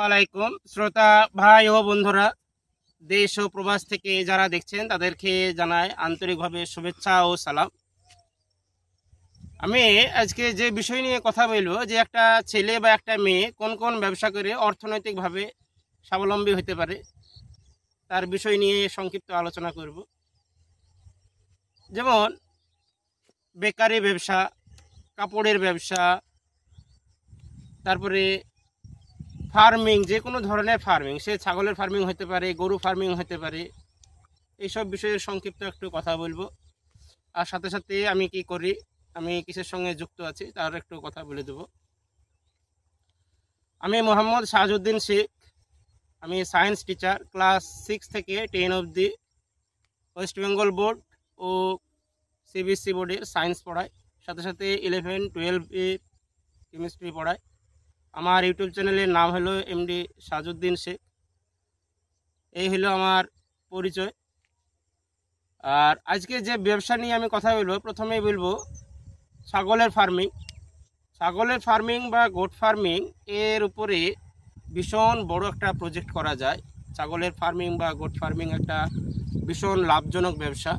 আলাইকুম শ্রোতা ভাই ও বন্ধুরা, দেশ ও প্রবাস থেকে যারা দেখছেন তাদেরকে জানাই আন্তরিকভাবে শুভেচ্ছা ও সালাম। আমি আজকে যে বিষয় নিয়ে কথা বলবো, যে একটা ছেলে বা একটা মেয়ে কোন কোন ব্যবসা করে অর্থনৈতিকভাবে স্বাবলম্বী হতে পারে, তার বিষয় নিয়ে সংক্ষিপ্ত আলোচনা করব। যেমন বেকারি ব্যবসা, কাপড়ের ব্যবসা, তারপরে ফার্মিং, যে কোনো ধরনের ফার্মিং, সে ছাগলের ফার্মিং হতে পারে, গরু ফার্মিং হতে পারে। এইসব বিষয়ে সংক্ষিপ্ত একটু কথা বলবো। আর সাথে সাথে আমি কি করি, আমি কিসের সঙ্গে যুক্ত আছি তার একটু কথা বলে দেব। আমি মোহাম্মদ শাহজুদ্দিন শেখ, আমি সায়েন্স টিচার, ক্লাস 6 থেকে 10 অবধি ওয়েস্ট বেঙ্গল বোর্ড ও সিবিএসসি বোর্ডের সায়েন্স পড়াই, সাথে সাথে 11, 12 এর কেমিস্ট্রি পড়াই। আমার ইউটিউব চ্যানেলের নাম হলো এমডি শাহজুদ্দিন শেখ। এই হলো আমার পরিচয়। আর আজকে যে ব্যবসা নিয়ে আমি কথা বলবো, প্রথমেই বলবো ছাগলের ফার্মিং। ছাগলের ফার্মিং বা গোট ফার্মিং এর উপরে ভীষণ বড় একটা প্রজেক্ট করা যায়। ছাগলের ফার্মিং বা গোট ফার্মিং একটা ভীষণ লাভজনক ব্যবসা।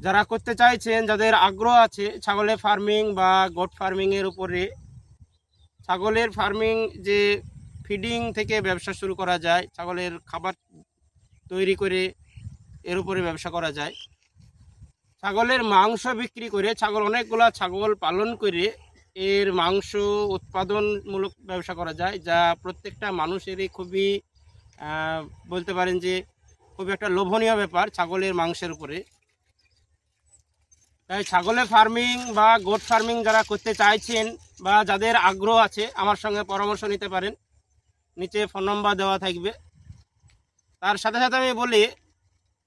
যারা করতে চাইছেন, যাদের আগ্রহ আছে ছাগলের ফার্মিং বা গোট ফার্মিংয়ের উপরে, ছাগলের ফার্মিং যে ফিডিং থেকে ব্যবসা শুরু করা যায়, ছাগলের খাবার তৈরি করে এর উপরে ব্যবসা করা যায়। ছাগলের মাংস বিক্রি করে, অনেকগুলা ছাগল পালন করে এর মাংস উৎপাদনমূলক ব্যবসা করা যায়, যা প্রত্যেকটা মানুষেরই খুবই বলতে পারেন যে খুবই একটা লোভনীয় ব্যাপার ছাগলের মাংসের উপরে। তাই ছাগলের ফার্মিং বা গোট ফার্মিং যারা করতে চাইছেন বা যাদের আগ্রহ আছে, আমার সঙ্গে পরামর্শ নিতে পারেন, নিচে ফোন নম্বর দেওয়া থাকবে। তার সাথে সাথে আমি বলি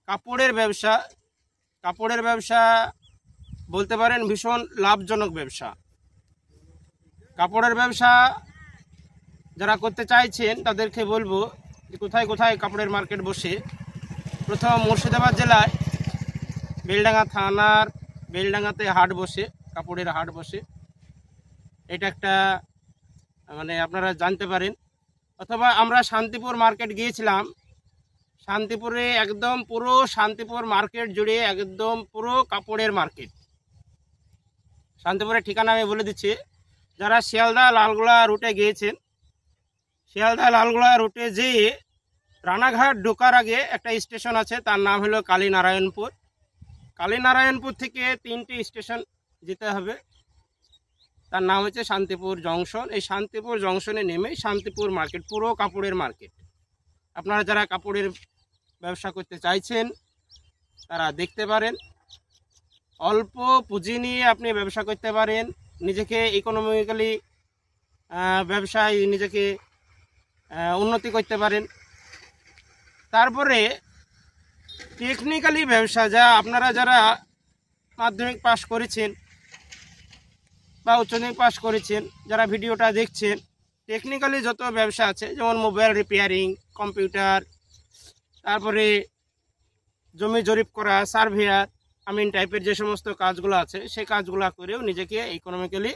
কাপড়ের ব্যবসা। কাপড়ের ব্যবসা বলতে পারেন ভীষণ লাভজনক ব্যবসা। কাপড়ের ব্যবসা যারা করতে চাইছেন তাদেরকে বলবো যে কোথায় কোথায় কাপড়ের মার্কেট বসে। প্রথম মুর্শিদাবাদ জেলায় বেলডাঙ্গা থানার বেলডাঙ্গাতে হাট বসে, কাপড়ের হাট বসে। এটা একটা আপনারা জানতে পারেন। অথবা আমরা শান্তিপুর মার্কেট গিয়েছিলাম, শান্তিপুরে একদম পুরো শান্তিপুর মার্কেট জুড়ে একদম পুরো কাপড়ের মার্কেট। শান্তিপুরের ঠিকানা আমি বলে দিচ্ছি। যারা শিয়ালদা লালগোলা রুটে গিয়েছেন, শিয়ালদা লালগোলা রুটে যেয়ে রানাঘাট ঢোকার আগে একটা স্টেশন আছে, তার নাম হলো কালীনারায়ণপুর। কালীনারায়ণপুর থেকে 3টে স্টেশন যেতে হবে, তার নাম হচ্ছে শান্তিপুর জংশন। এই শান্তিপুর জংশনে নেমে শান্তিপুর মার্কেট, পুরো কাপড়ের মার্কেট। আপনারা যারা কাপড়ের ব্যবসা করতে চাইছেন তারা দেখতে পারেন। অল্প পুঁজি নিয়ে আপনি ব্যবসা করতে পারেন, নিজেকে ইকোনমিক্যালি ব্যবসায় নিজেকে উন্নতি করতে পারেন। তারপরে টেকনিক্যালি ব্যবসা, যা আপনারা যারা মাধ্যমিক পাস করেছেন বা উচ্চমাধ্যমিক পাস করেছেন, যারা ভিডিওটা দেখছেন, টেকনিক্যালি যত ব্যবসা আছে, যেমন মোবাইল রিপেয়ারিং, কম্পিউটার, তারপরে জমি জরিপ করা, সার্ভেয়ার, টাইপের যে সমস্ত কাজগুলো আছে, সেই কাজগুলো করেও নিজেকে ইকোনমিক্যালি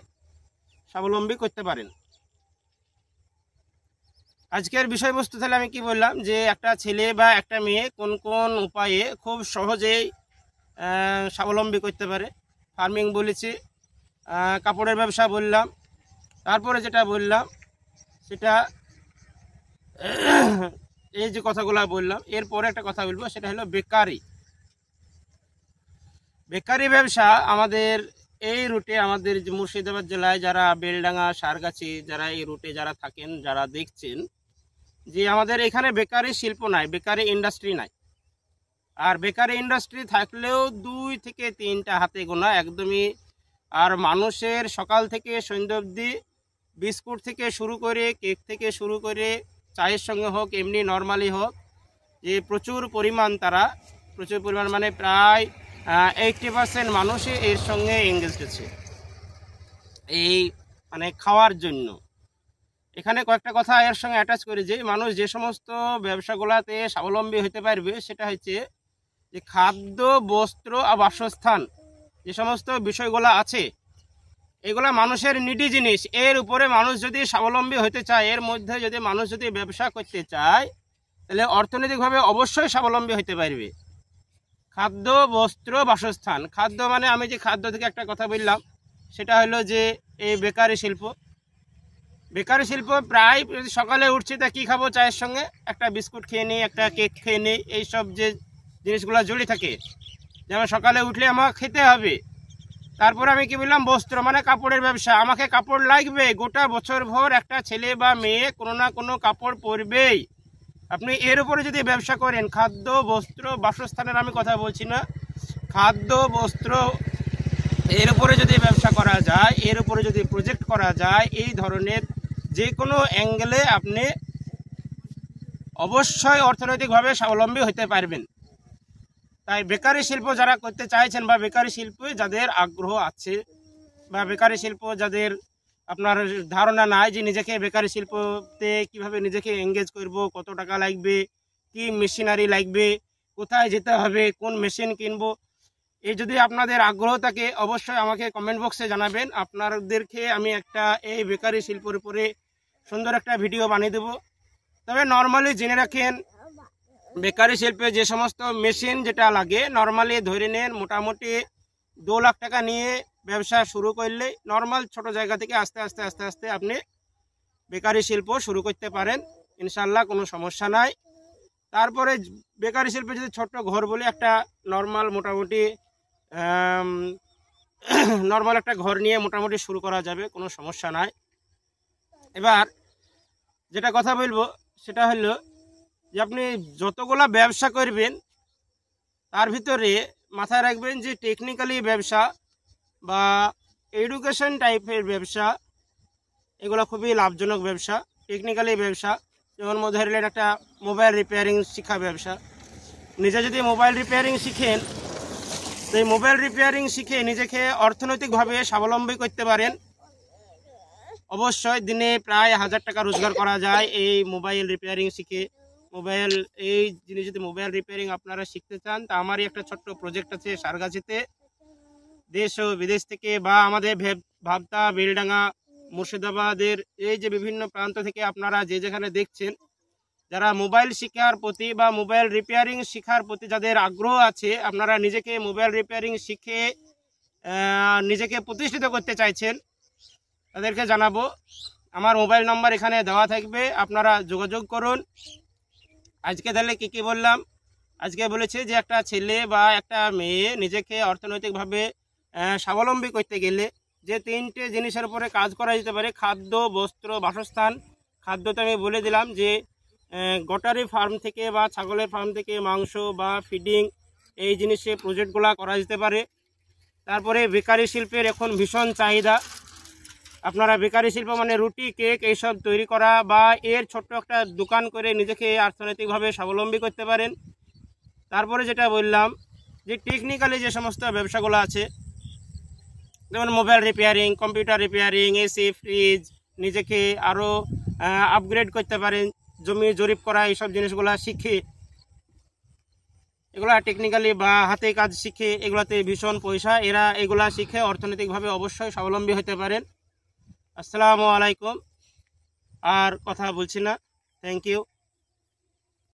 স্বাবলম্বী করতে পারেন। আজকের বিষয়বস্তু তাহলে আমি কি বললাম, যে একটা ছেলে বা একটা মেয়ে কোন কোন উপায়ে খুব সহজেই স্বাবলম্বী করতে পারে। ফার্মিং বলেছি, কাপড়ের ব্যবসা বললাম, তারপরে যেটা বললাম সেটা এই যে কথাগুলো বললাম, এরপরে একটা কথা বলবো, সেটা হলো বেকারি। বেকারি ব্যবসা আমাদের এই রুটে, আমাদের যে মুর্শিদাবাদ জেলায় যারা বেলডাঙ্গা, সারগাছি, যারা এই রুটে যারা থাকেন, যারা দেখছেন, যে আমাদের এখানে বেকারি শিল্প নাই, বেকারি ইন্ডাস্ট্রি নাই। আর বেকারি ইন্ডাস্ট্রি থাকলেও 2 থেকে 3টা হাতে গোনা একদমই। আর মানুষের সকাল থেকে সন্ধ্যা অবধি বিস্কুট থেকে শুরু করে, কেক থেকে শুরু করে, চায়ের সঙ্গে হোক এমনি নর্মালি হোক, যে প্রচুর পরিমাণ প্রায় 80% মানুষই এর সঙ্গে এঙ্গেজড আছে এই খাওয়ার জন্য। এখানে কয়েকটা কথা এর সঙ্গে অ্যাটাচ করে, যে মানুষ যে সমস্ত ব্যবসাগুলোতে স্বাবলম্বী হতে পারবে, সেটা হচ্ছে যে খাদ্য, বস্ত্র আর বাসস্থান, যে সমস্ত বিষয়গুলো আছে, এগুলা মানুষের নিডি জিনিস। এর উপরে মানুষ যদি স্বাবলম্বী হতে চায়, এর মধ্যে যদি মানুষ যদি ব্যবসা করতে চায়, তাহলে অর্থনৈতিকভাবে অবশ্যই স্বাবলম্বী হতে পারবে। খাদ্য, বস্ত্র, বাসস্থান। খাদ্য মানে আমি যে খাদ্য থেকে একটা কথা বললাম, সেটা হলো যে এই বেকারি শিল্প। বেকারি শিল্প প্রায় সকালে উঠছি তা কী খাবো, চায়ের সঙ্গে একটা বিস্কুট খেয়ে নিই, একটা কেক খেয়ে নিই, এইসব যে জিনিসগুলো জড়িয়ে থাকে। যেমন সকালে উঠলে আমাকে খেতে হবে। তারপর আমি কি বললাম, বস্ত্র মানে কাপড়ের ব্যবসা। আমাকে কাপড় লাগবে, গোটা বছর ভর একটা ছেলে বা মেয়ে কোনো না কোনো কাপড় পরবেই। আপনি এর উপরে যদি ব্যবসা করেন, খাদ্য, বস্ত্র, বাসস্থানের আমি কথা বলছি না, খাদ্য, বস্ত্র, এর উপরে যদি ব্যবসা করা যায়, এর উপরে যদি প্রজেক্ট করা যায়, এই ধরনের যে কোনো অ্যাঙ্গেলে আপনি অবশ্যই অর্থনৈতিকভাবে স্বাবলম্বী হতে পারবেন। তাই বেকারি শিল্প যারা করতে চাইছেন বা বেকারি শিল্পে যাদের আগ্রহ আছে বা বেকারি শিল্প যাদের আপনার ধারণা নাই যে নিজেকে বেকারি শিল্পতে কিভাবে নিজেকে এঙ্গেজ করব, কত টাকা লাগবে, কি মেশিনারি লাগবে, কোথায় যেতে হবে, কোন মেশিন কিনবো, এই যদি আপনাদের আগ্রহ থাকে অবশ্যই আমাকে কমেন্ট বক্সে জানাবেন। আপনাদেরকে আমি একটা এই বেকারি শিল্পের উপরে সুন্দর একটা ভিডিও বানিয়ে দেবো। তবে নর্মালি জেনে রাখেন, বেকারি শিল্পে যে সমস্ত মেশিন যেটা লাগে, নর্মালি ধরে নেন মোটামুটি 2 লাখ টাকা নিয়ে ব্যবসা শুরু করলে নর্মাল ছোট জায়গা থেকে আস্তে আস্তে আস্তে আস্তে আপনি বেকারি শিল্প শুরু করতে পারেন, ইনশাল্লাহ কোনো সমস্যা নাই। তারপরে বেকারি শিল্পে যদি ছোট্ট ঘর বলে একটা নর্মাল মোটামুটি নর্মাল একটা ঘর নিয়ে মোটামুটি শুরু করা যাবে, কোনো সমস্যা নাই। এবার যেটা কথা বলবো সেটা হলো যে আপনি যতগুলা ব্যবসা করবেন তার ভিতরে মাথায় রাখবেন যে টেকনিক্যালি ব্যবসা বা এডুকেশন টাইপের ব্যবসা, এগুলো খুবই লাভজনক ব্যবসা। টেকনিক্যালি ব্যবসা যেমন মধ্যে হলেন একটা মোবাইল রিপেয়ারিং শিক্ষা ব্যবসা। নিজে যদি মোবাইল রিপেয়ারিং শিখেন, তো এই মোবাইল রিপেয়ারিং শিখে নিজেকে অর্থনৈতিকভাবে স্বাবলম্বী করতে পারেন। অবশ্যই দিনে প্রায় 1000 টাকা রোজগার করা যায় এই মোবাইল রিপেয়ারিং শিখে। মোবাইল এই জিনিস যদি মোবাইল রিপেয়ারিং আপনারা শিখতে চান, তা আমারই একটা ছোট্ট প্রজেক্ট আছে সারগাছিতে। দেশ ও বিদেশ থেকে বা আমাদের ভাবতা, বেলডাঙ্গা, মুর্শিদাবাদের এই যে বিভিন্ন প্রান্ত থেকে আপনারা যে যেখানে দেখছেন, যারা মোবাইল শিক্ষার প্রতি বা মোবাইল রিপেয়ারিং শেখার প্রতি যাদের আগ্রহ আছে, আপনারা নিজেকে মোবাইল রিপেয়ারিং শিখে নিজেকে প্রতিষ্ঠিত করতে চাইছেন, তাদেরকে জানাবো আমার মোবাইল নাম্বার এখানে দেওয়া থাকবে, আপনারা যোগাযোগ করুন। আজকে তাহলে কী বললাম, আজকে বলেছে যে একটা ছেলে বা একটা মেয়ে নিজেকে অর্থনৈতিকভাবে স্বাবলম্বী করতে গেলে যে 3টে জিনিসের উপরে কাজ করা যেতে পারে, খাদ্য, বস্ত্র, বাসস্থান। খাদ্যতে আমি বলে দিলাম যে গটারি ফার্ম থেকে বা ছাগলের ফার্ম থেকে মাংস বা ফিডিং এই জিনিসে প্রজেক্টগুলো করা যেতে পারে। তারপরে বেকারি শিল্পের এখন ভীষণ চাহিদা। আপনারা বেকারি শিল্প মানে রুটি, কেক এইসব তৈরি করা বা এর ছোট্ট একটা দোকান করে নিজেকে অর্থনৈতিকভাবে স্বাবলম্বী করতে পারেন। তারপরে যেটা বললাম যে টেকনিক্যালি যে সমস্ত ব্যবসাগুলো আছে, যেমন mobile repairing, computer repairing, AC, fridge, নিজেকে আরও আপগ্রেড করতে পারেন, জমি জরিপ করা, এইসব জিনিসগুলো শিখে, এগুলা টেকনিক্যালি বা হাতে কাজ শিখে এগুলাতে ভীষণ পয়সা, এরা এগুলা শিখে অর্থনৈতিকভাবে অবশ্যই স্বাবলম্বী হতে পারেন। আসসালামু আলাইকুম। আর কথা বলছি না, থ্যাংক ইউ।